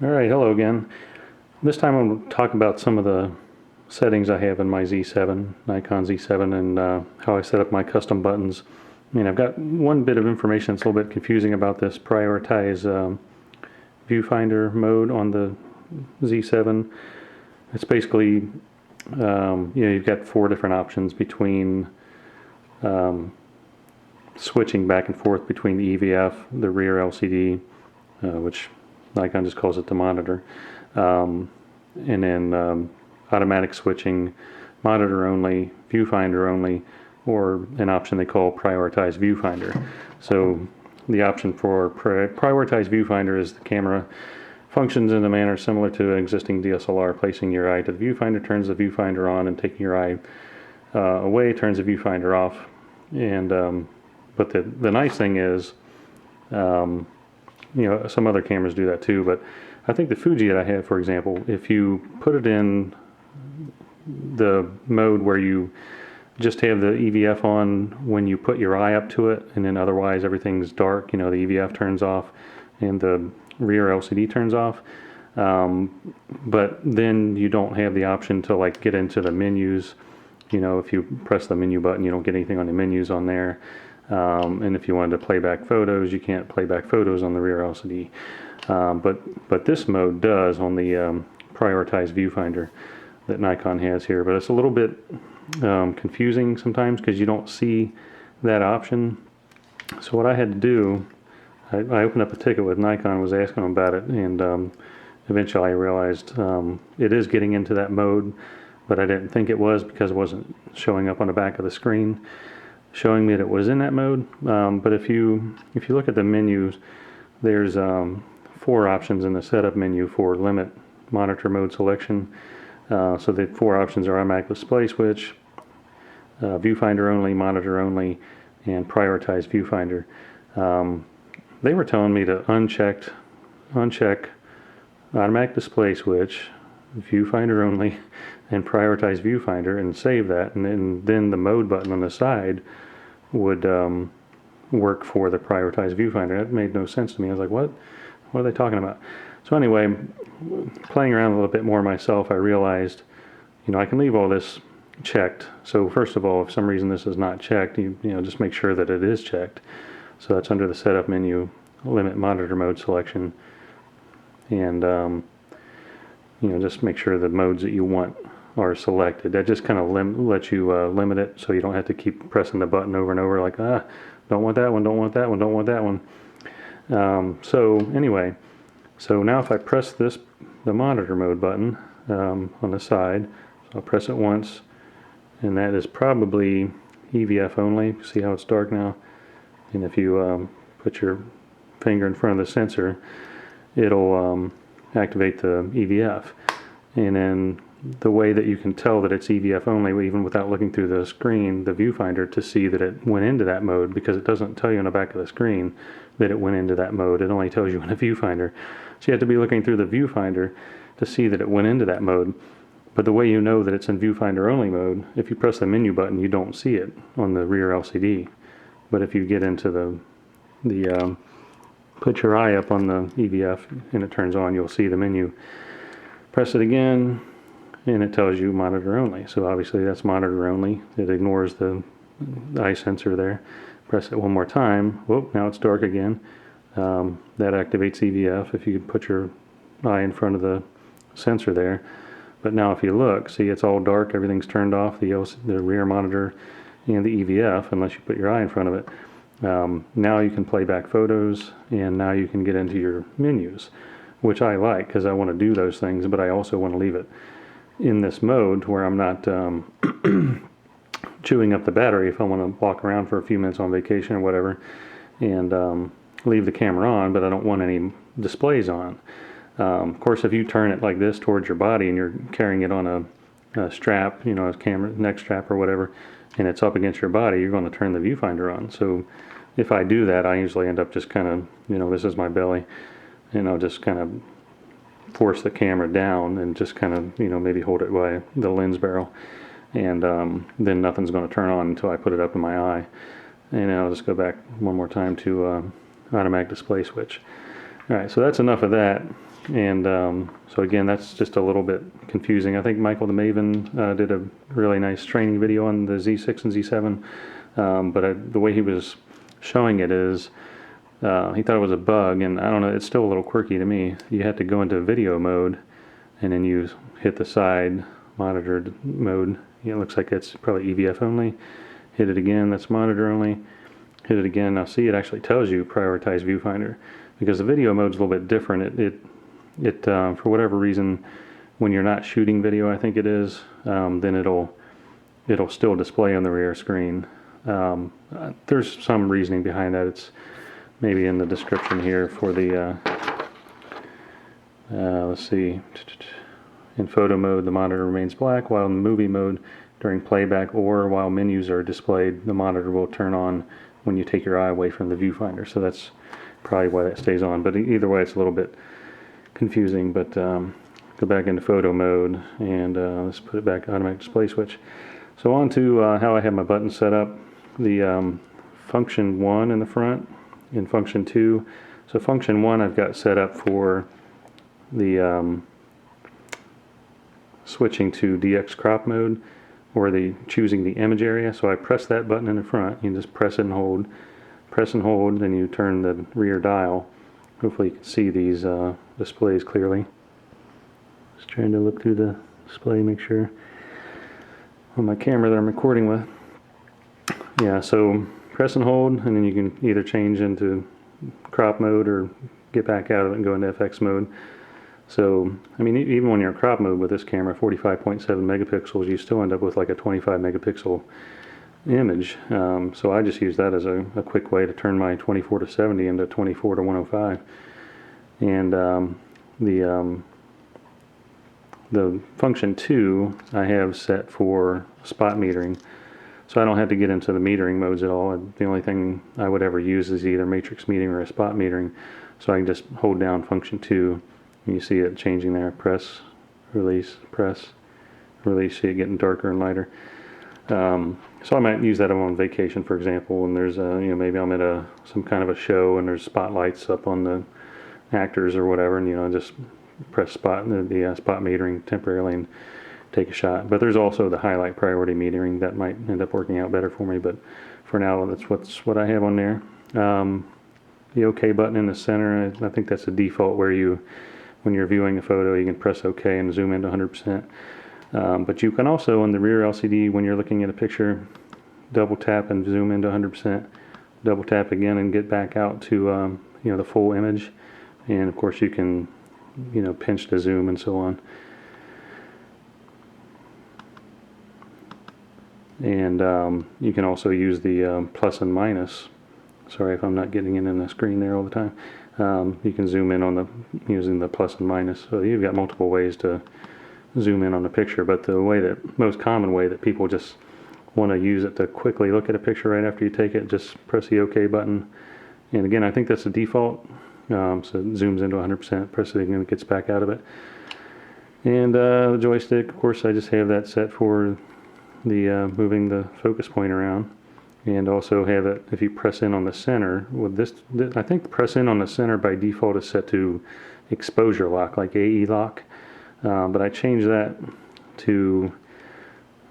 Alright, hello again. This time I'm going to talk about some of the settings I have in my Z7, Nikon Z7, and how I set up my custom buttons. I've got one bit of information that's a little bit confusing about this prioritize viewfinder mode on the Z7. It's basically, you've got 4 different options between switching back and forth between the EVF, the rear LCD, which Nikon just calls it the monitor, and then automatic switching, monitor only, viewfinder only, or an option they call prioritize viewfinder. So the option for prioritize viewfinder is the camera functions in a manner similar to an existing DSLR. Placing your eye to the viewfinder turns the viewfinder on, and taking your eye away turns the viewfinder off. And but the nice thing is, some other cameras do that too, but I think the Fuji that I have, for example, if you put it in the mode where you just have the EVF on when you put your eye up to it, and then otherwise everything's dark, the EVF turns off and the rear LCD turns off, but then you don't have the option to get into the menus. If you press the menu button, you don't get anything on the menus on there. And if you wanted to play back photos, you can't play back photos on the rear LCD. But this mode does on the prioritize viewfinder that Nikon has here. But it's a little bit confusing sometimes because you don't see that option. So what I had to do, I opened up a ticket with Nikon, was asking them about it, and eventually I realized it is getting into that mode, but I didn't think it was because it wasn't showing up on the back of the screen showing me that it was in that mode. But if you look at the menus, there's 4 options in the setup menu for limit monitor mode selection. So the 4 options are automatic display switch, viewfinder only, monitor only, and prioritize viewfinder. They were telling me to uncheck automatic display switch, viewfinder only, and prioritize viewfinder, and save that, and then the mode button on the side would work for the prioritize viewfinder. That made no sense to me. I was like, what are they talking about? So anyway, playing around a little bit more myself, I realized I can leave all this checked. So first of all, if for some reason this is not checked, you just make sure that it is checked. So that's under the setup menu, limit monitor mode selection, and just make sure the modes that you want are selected. That just kind of lets you limit it, so you don't have to keep pressing the button over and over like, don't want that one, don't want that one, don't want that one. So anyway, so now if I press the monitor mode button on the side, so I'll press it once, and that is probably EVF only. See how it's dark now? And if you put your finger in front of the sensor, it'll activate the EVF. And then the way that you can tell that it's EVF only, even without looking through the screen, the viewfinder, to see that it went into that mode, because it doesn't tell you on the back of the screen that it went into that mode. It only tells you in the viewfinder. So you have to be looking through the viewfinder to see that it went into that mode. But the way you know that it's in viewfinder only mode, if you press the menu button, you don't see it on the rear LCD. But if you get into the put your eye up on the EVF and it turns on, you'll see the menu. Press it again, and it tells you monitor only. So obviously that's monitor only. It ignores the eye sensor there. Press it one more time. Whoop, now it's dark again. That activates EVF if you put your eye in front of the sensor there. But now if you look, see, it's all dark. Everything's turned off, the rear monitor and the EVF, unless you put your eye in front of it. Now you can play back photos, and now you can get into your menus, which I like because I want to do those things, but I also want to leave it in this mode where I'm not chewing up the battery if I want to walk around for a few minutes on vacation or whatever, and leave the camera on, but I don't want any displays on. Of course, if you turn it like this towards your body and you're carrying it on a strap, a camera neck strap or whatever, and it's up against your body, you're going to turn the viewfinder on. So if I do that, I usually end up just kind of, this is my belly, and I'll just kind of force the camera down and just kind of, maybe hold it by the lens barrel, and then nothing's going to turn on until I put it up in my eye. And I'll just go back one more time to automatic display switch. Alright, so that's enough of that. And so again, that's just a little bit confusing. I think Michael the Maven did a really nice training video on the Z6 and Z7, but the way he was showing it is, he thought it was a bug, and I don't know, it's still a little quirky to me. You have to go into video mode, and then you hit the side monitored mode. It looks like it's probably EVF only. Hit it again, that's monitor only. Hit it again. Now see, it actually tells you prioritize viewfinder, because the video mode's a little bit different. It for whatever reason, when you're not shooting video, I think it is, then it'll still display on the rear screen. There's some reasoning behind that. It's maybe in the description here for the let's see. In photo mode, the monitor remains black, while in movie mode, during playback or while menus are displayed, the monitor will turn on when you take your eye away from the viewfinder. So that's probably why that stays on. But either way, it's a little bit confusing. But go back into photo mode, and let's put it back automatic display switch. So on to how I have my buttons set up. The function 1 in the front and function 2. So function 1 I've got set up for the switching to DX crop mode, or the choosing the image area. So I press that button in the front. You just press and hold, then you turn the rear dial. Hopefully you can see these displays clearly. Just trying to look through the display, make sure on my camera that I'm recording with. Yeah, so press and hold, and then you can either change into crop mode or get back out of it and go into FX mode. So, I mean, even when you're in crop mode with this camera, 45.7 megapixels, you still end up with like a 25 megapixel image. So I just use that as a quick way to turn my 24 to 70 into 24 to 105. And the function 2 I have set for spot metering. So I don't have to get into the metering modes at all. The only thing I would ever use is either matrix metering or a spot metering. So I can just hold down function 2. You see it changing there. Press, release, press, release. See it getting darker and lighter. So I might use that if I'm on vacation, for example, and there's maybe I'm at some kind of a show and there's spotlights up on the actors or whatever, and just press spot spot metering temporarily and take a shot. But there's also the highlight priority metering that might end up working out better for me. But for now, that's what I have on there. The OK button in the center, I think that's the default where when you're viewing a photo, you can press OK and zoom into 100%. But you can also, on the rear LCD, when you're looking at a picture, double tap and zoom into 100%. Double tap again and get back out to the full image. And of course, you can pinch to zoom and so on. And you can also use the plus and minus. Sorry if I'm not getting it in the screen there all the time. You can zoom in using the plus and minus. So you've got multiple ways to zoom in on the picture, but the most common way that people just want to use it to quickly look at a picture right after you take it, just press the OK button. And again, I think that's the default. So it zooms into 100%, press it again, it gets back out of it. And the joystick, of course, I just have that set for the moving the focus point around. And also have it, if you press in on the center, with this I think press in on the center by default is set to exposure lock, like AE lock. But I changed that to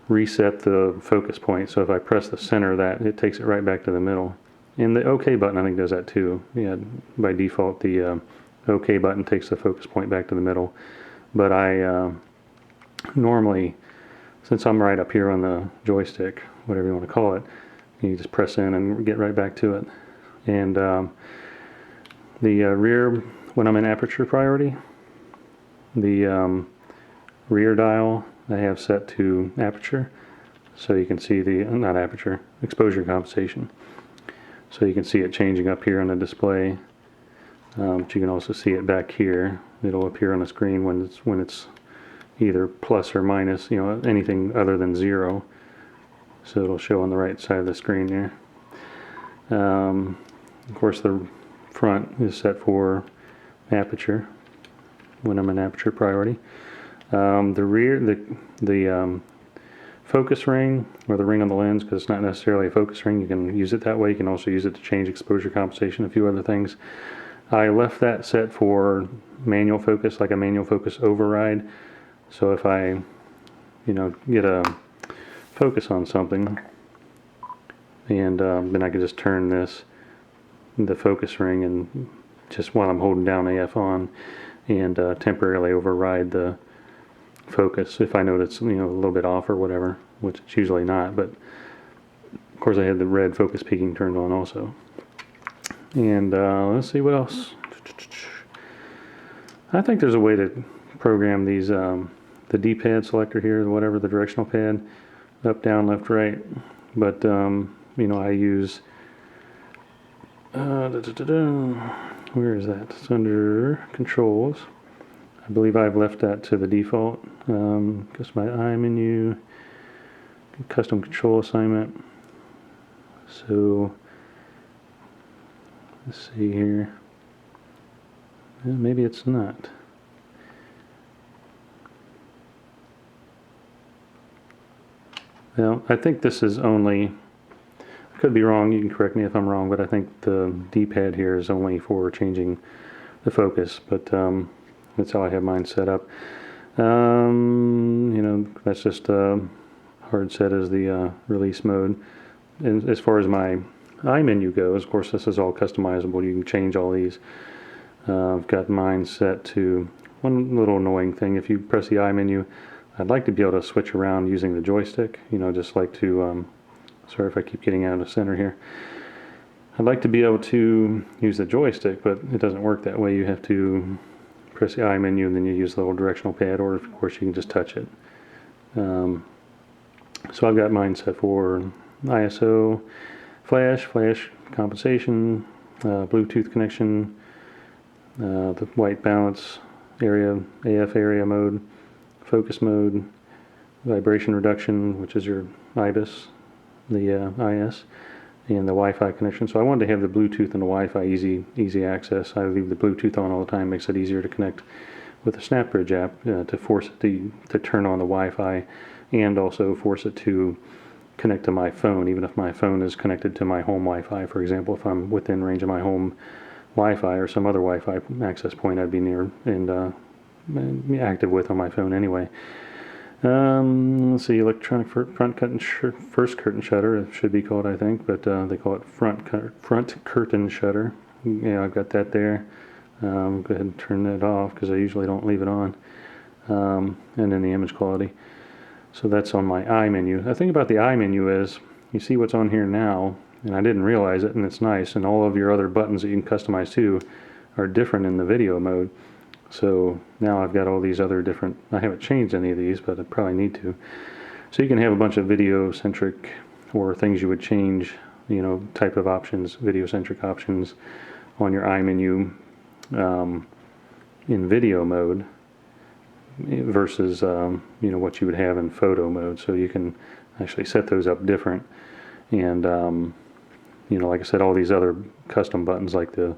reset the focus point. So if I press the center of that, it takes it right back to the middle. And the OK button, I think, does that too. Yeah, by default, the OK button takes the focus point back to the middle. But I normally, since I'm right up here on the joystick, whatever you want to call it, you just press in and get right back to it. And the rear, when I'm in aperture priority, the rear dial I have set to aperture, so you can see not aperture, exposure compensation. So you can see it changing up here on the display, but you can also see it back here. It'll appear on the screen when it's either plus or minus, anything other than 0. So it'll show on the right side of the screen there. Of course, the front is set for aperture when I'm in aperture priority. The rear, the focus ring, or the ring on the lens, because it's not necessarily a focus ring, you can use it that way. You can also use it to change exposure compensation, a few other things. I left that set for manual focus, like a manual focus override. So if I, get a focus on something, and then I could just turn the focus ring, and just while I'm holding down AF on, and temporarily override the focus if I know it's a little bit off or whatever, which it's usually not. But of course I had the red focus peaking turned on also. And let's see what else. I think there's a way to program these, the D-pad selector here, whatever, the directional pad, up, down, left, right. But I use where is that? It's under controls. I believe I've left that to the default. Just my I menu, custom control assignment. So let's see here. Maybe it's not. Well, I think this is only, I could be wrong, you can correct me if I'm wrong, but I think the D-pad here is only for changing the focus, but that's how I have mine set up. That's just hard set as the release mode. And as far as my I menu goes, of course this is all customizable, you can change all these. I've got mine set to, one little annoying thing, if you press the I menu, I'd like to be able to switch around using the joystick, just like to, sorry if I keep getting out of center here. I'd like to be able to use the joystick, but it doesn't work that way. You have to press the I menu and then you use the little directional pad, or of course you can just touch it. So I've got mine set for ISO, flash compensation, Bluetooth connection, the white balance area, AF area mode, focus mode, vibration reduction, which is your IBIS, the IS, and the Wi-Fi connection. So I wanted to have the Bluetooth and the Wi-Fi easy access. I leave the Bluetooth on all the time, makes it easier to connect with the SnapBridge app to force it to turn on the Wi-Fi, and also force it to connect to my phone, even if my phone is connected to my home Wi-Fi. For example, if I'm within range of my home Wi-Fi or some other Wi-Fi access point I'd be near and active with on my phone anyway. Let's see, electronic front curtain first curtain shutter, it should be called, I think, but they call it front curtain shutter. Yeah, I've got that there. Go ahead and turn that off because I usually don't leave it on. And then the image quality. So that's on my I menu. The thing about the I menu is, you see what's on here now, and I didn't realize it, and it's nice, and all of your other buttons that you can customize too are different in the video mode. So now I've got all these other different, I haven't changed any of these, but I probably need to. So you can have a bunch of video-centric, or things you would change, type of options, video-centric options on your I menu in video mode versus, what you would have in photo mode. So you can actually set those up different. And, like I said, all these other custom buttons, like the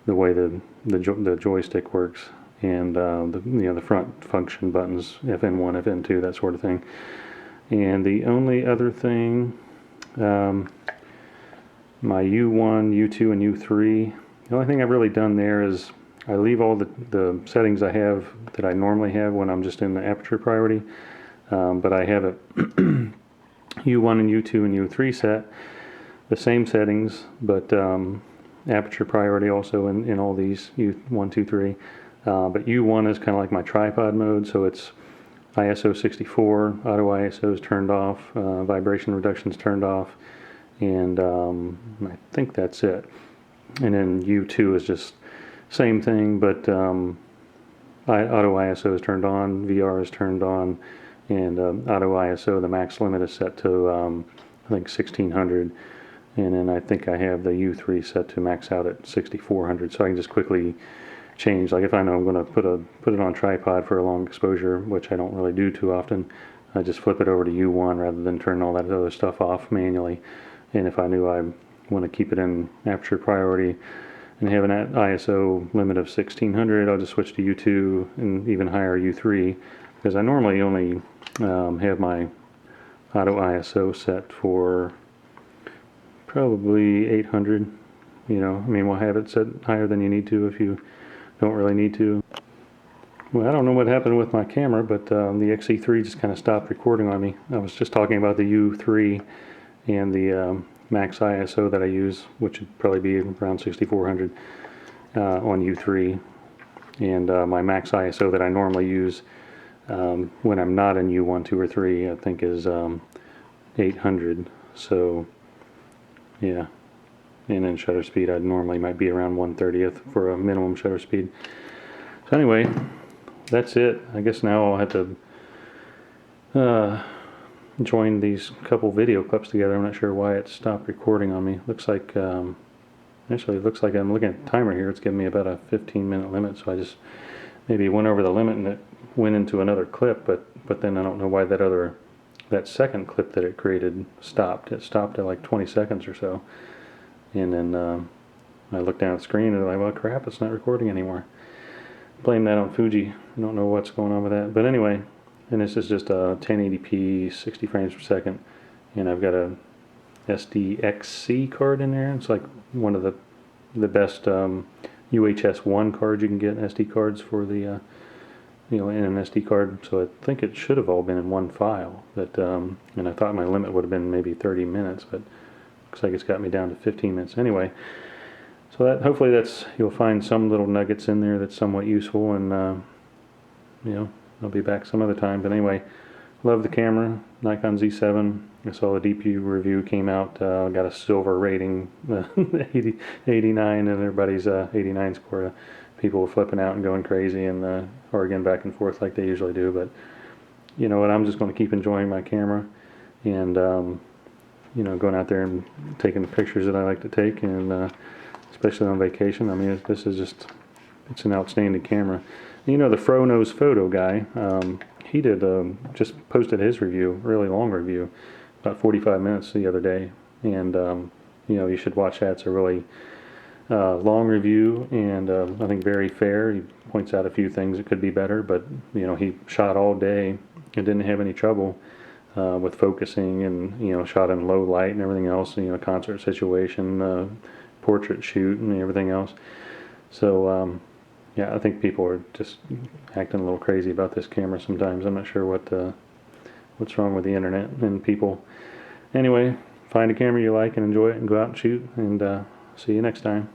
way the joystick works, and the front function buttons, FN1, FN2, that sort of thing. And the only other thing, my U1, U2, and U3, the only thing I've really done there is I leave all the settings I have that I normally have when I'm just in the aperture priority, but I have it U1 and U2 and U3 set, the same settings, but aperture priority also in all these, U1, 2, 3. But U1 is kind of like my tripod mode, so it's ISO 64, auto ISO is turned off, vibration reduction is turned off, and I think that's it. And then U2 is just same thing, but auto ISO is turned on, VR is turned on, and auto ISO, the max limit is set to I think 1600. And then I think I have the U3 set to max out at 6400, so I can just quickly change. Like if I know I'm going to put it on tripod for a long exposure, which I don't really do too often, I just flip it over to U1 rather than turn all that other stuff off manually. And if I knew I want to keep it in aperture priority and have an ISO limit of 1600, I'll just switch to U2 and even higher U3, because I normally only have my auto ISO set for probably 800. We'll have it set higher than you need to if you don't really need to. Well, I don't know what happened with my camera, but the XE3 just kind of stopped recording on me. I was just talking about the U3 and the max ISO that I use, which would probably be around 6400 on U3, and my max ISO that I normally use when I'm not in U1, 2, or 3, I think is 800. So yeah, and then shutter speed I normally might be around 1/30th for a minimum shutter speed. So anyway, that's it. I guess now I'll have to join these couple video clips together. I'm not sure why it stopped recording on me. Looks like actually it looks like I'm looking at the timer here. It's giving me about a 15-minute limit, so I just maybe went over the limit and it went into another clip, but then I don't know why that second clip that it created stopped. It stopped at like 20 seconds or so, and then I looked down at the screen and I'm like, well, crap, it's not recording anymore. Blame that on Fuji. I don't know what's going on with that, but anyway, and this is just a 1080p 60 frames per second, and I've got a SDXC card in there. It's like one of the best UHS 1 cards you can get, SD cards for the in an SD card. So I think it should have all been in one file, but and I thought my limit would have been maybe 30 minutes, but looks like it's got me down to 15 minutes anyway. So that hopefully you'll find some little nuggets in there that's somewhat useful, and I'll be back some other time. But anyway, love the camera, Nikon Z7. I saw the DP review came out, got a silver rating, 89, and everybody's 89 score. People were flipping out and going crazy and arguing back and forth like they usually do. But you know what, I'm just going to keep enjoying my camera and going out there and taking the pictures that I like to take, and especially on vacation. I mean, this is just, it's an outstanding camera. You know, the Fro Knows Photo guy, he did just posted his review, really long review, about 45 minutes the other day, and you should watch that. It's a really long review, and I think very fair. He points out a few things that could be better, but he shot all day and didn't have any trouble with focusing, and shot in low light and everything else, concert situation, portrait shoot and everything else. So yeah, I think people are just acting a little crazy about this camera sometimes. I'm not sure what's wrong with the internet and people. Anyway, find a camera you like and enjoy it and go out and shoot, and see you next time.